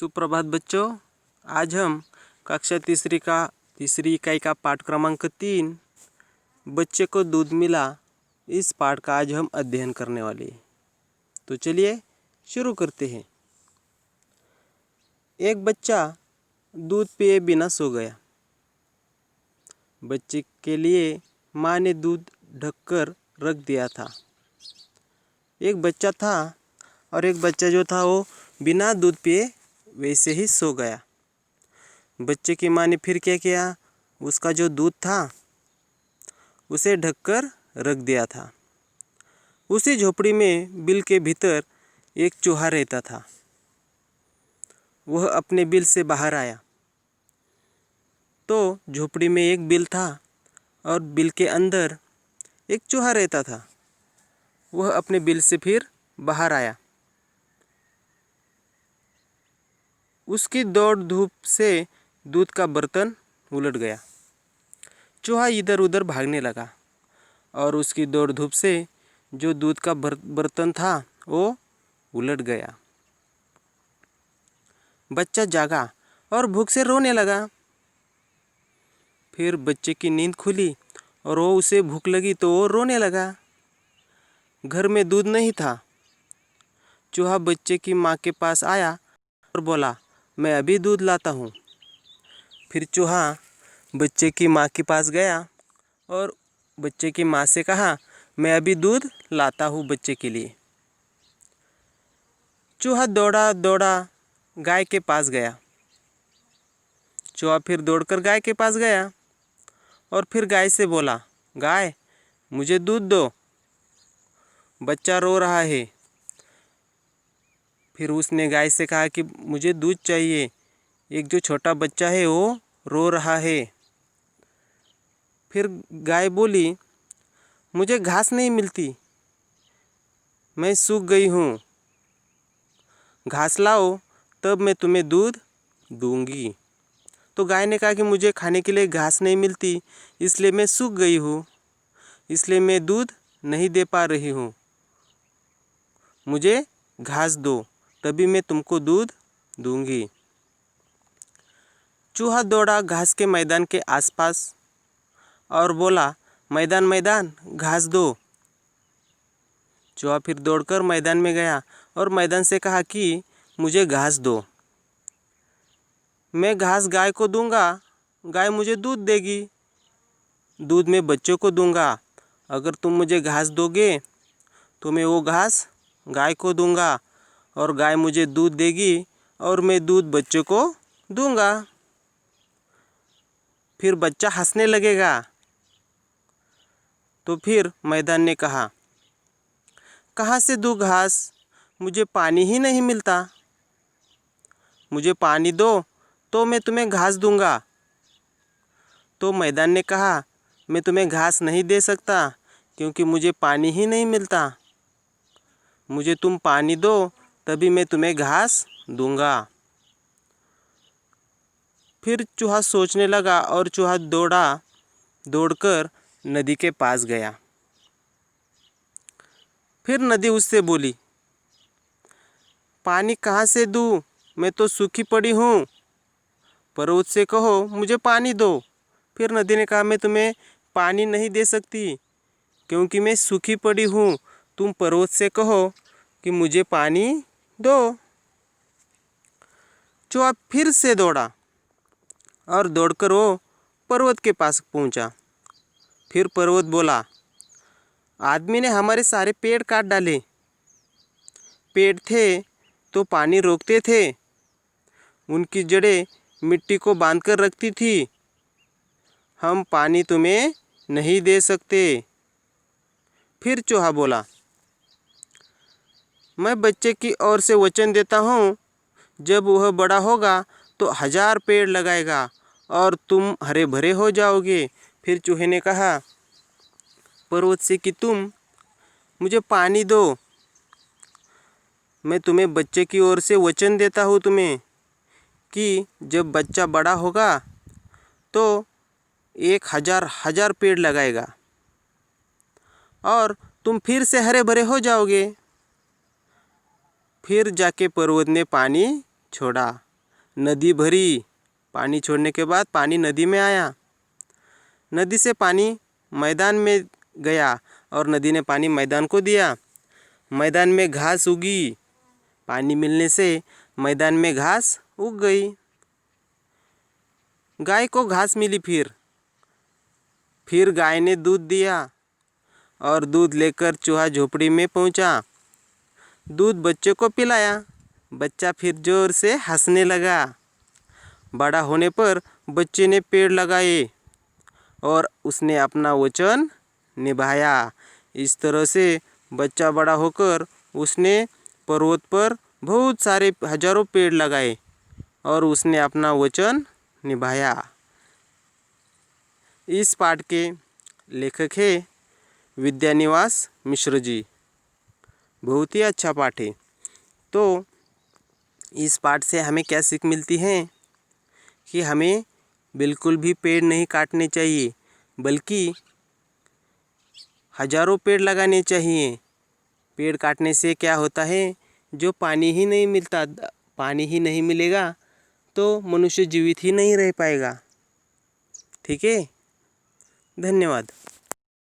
सुप्रभात बच्चों। आज हम कक्षा तीसरी इकाई का पाठ क्रमांक 3 बच्चे को दूध मिला, इस पाठ का आज हम अध्ययन करने वाले हैं। तो चलिए शुरू करते हैं। एक बच्चा दूध पिए बिना सो गया। बच्चे के लिए माँ ने दूध ढककर रख दिया था। एक बच्चा था और एक बच्चा जो था वो बिना दूध पिए वैसे ही सो गया। बच्चे की माँ ने फिर क्या किया, उसका जो दूध था उसे ढककर रख दिया था। उसी झोपड़ी में बिल के भीतर एक चूहा रहता था। वह अपने बिल से बाहर आया तो झोपड़ी में एक बिल था और बिल के अंदर एक चूहा रहता था। वह अपने बिल से फिर बाहर आया। उसकी दौड़ धूप से दूध का बर्तन उलट गया। चूहा इधर उधर भागने लगा और उसकी दौड़ धूप से जो दूध का बर्तन था वो उलट गया। बच्चा जागा और भूख से रोने लगा। फिर बच्चे की नींद खुली और वो उसे भूख लगी तो वो रोने लगा। घर में दूध नहीं था। चूहा बच्चे की माँ के पास आया और बोला, मैं अभी दूध लाता हूँ। फिर चूहा बच्चे की माँ के पास गया और बच्चे की माँ से कहा, मैं अभी दूध लाता हूँ बच्चे के लिए। चूहा दौड़ा दौड़ा गाय के पास गया। चूहा फिर दौड़कर गाय के पास गया और फिर गाय से बोला, गाय मुझे दूध दो, बच्चा रो रहा है। फिर उसने गाय से कहा कि मुझे दूध चाहिए, एक जो छोटा बच्चा है वो रो रहा है। फिर गाय बोली, मुझे घास नहीं मिलती, मैं सूख गई हूँ, घास लाओ तब मैं तुम्हें दूध दूंगी। तो गाय ने कहा कि मुझे खाने के लिए घास नहीं मिलती, इसलिए मैं सूख गई हूँ, इसलिए मैं दूध नहीं दे पा रही हूँ, मुझे घास दो तभी मैं तुमको दूध दूंगी। चूहा दौड़ा घास के मैदान के आसपास और बोला, मैदान मैदान घास दो। चूहा फिर दौड़कर मैदान में गया और मैदान से कहा कि मुझे घास दो, मैं घास गाय को दूंगा, गाय मुझे दूध देगी, दूध मैं बच्चों को दूंगा। अगर तुम मुझे घास दोगे तो मैं वो घास गाय को दूंगा और गाय मुझे दूध देगी और मैं दूध बच्चों को दूंगा। फिर बच्चा हंसने लगेगा। तो फिर मैदान ने कहा, कहाँ से दूँ घास, मुझे पानी ही नहीं मिलता, मुझे पानी दो तो मैं तुम्हें घास दूंगा। तो मैदान ने कहा, मैं तुम्हें घास नहीं दे सकता क्योंकि मुझे पानी ही नहीं मिलता, मुझे तुम पानी दो तभी मैं तुम्हें घास दूंगा। फिर चूहा सोचने लगा और चूहा दौड़कर नदी के पास गया। फिर नदी उससे बोली, पानी कहाँ से दूँ, मैं तो सूखी पड़ी हूँ, पर्वत से कहो मुझे पानी दो। फिर नदी ने कहा, मैं तुम्हें पानी नहीं दे सकती क्योंकि मैं सूखी पड़ी हूँ, तुम पर्वत से कहो कि मुझे पानी दो। चूहा फिर से दौड़ा और दौड़कर वो पर्वत के पास पहुँचा। फिर पर्वत बोला, आदमी ने हमारे सारे पेड़ काट डाले, पेड़ थे तो पानी रोकते थे, उनकी जड़ें मिट्टी को बांधकर रखती थी, हम पानी तुम्हें नहीं दे सकते। फिर चूहा बोला, मैं बच्चे की ओर से वचन देता हूँ, जब वह बड़ा होगा तो 1000 पेड़ लगाएगा और तुम हरे भरे हो जाओगे। फिर चूहे ने कहा पर्वत से कि तुम मुझे पानी दो, मैं तुम्हें बच्चे की ओर से वचन देता हूँ तुम्हें कि जब बच्चा बड़ा होगा तो 1000 पेड़ लगाएगा और तुम फिर से हरे भरे हो जाओगे। फिर जाके पर्वत ने पानी छोड़ा नदी भरी। पानी छोड़ने के बाद पानी नदी में आया। नदी से पानी मैदान में गया और नदी ने पानी मैदान को दिया। मैदान में घास उगी। पानी मिलने से मैदान में घास उग गई। गाय को घास मिली। फिर गाय ने दूध दिया और दूध लेकर चूहा झोपड़ी में पहुंचा। दूध बच्चे को पिलाया। बच्चा फिर जोर से हंसने लगा। बड़ा होने पर बच्चे ने पेड़ लगाए और उसने अपना वचन निभाया। इस तरह से बच्चा बड़ा होकर उसने पर्वत पर बहुत सारे हजारों पेड़ लगाए और उसने अपना वचन निभाया। इस पाठ के लेखक है विद्यानिवास मिश्र जी। बहुत ही अच्छा पाठ है। तो इस पाठ से हमें क्या सीख मिलती है कि हमें बिल्कुल भी पेड़ नहीं काटने चाहिए, बल्कि हजारों पेड़ लगाने चाहिए। पेड़ काटने से क्या होता है, जो पानी ही नहीं मिलता, पानी ही नहीं मिलेगा तो मनुष्य जीवित ही नहीं रह पाएगा। ठीक है, धन्यवाद।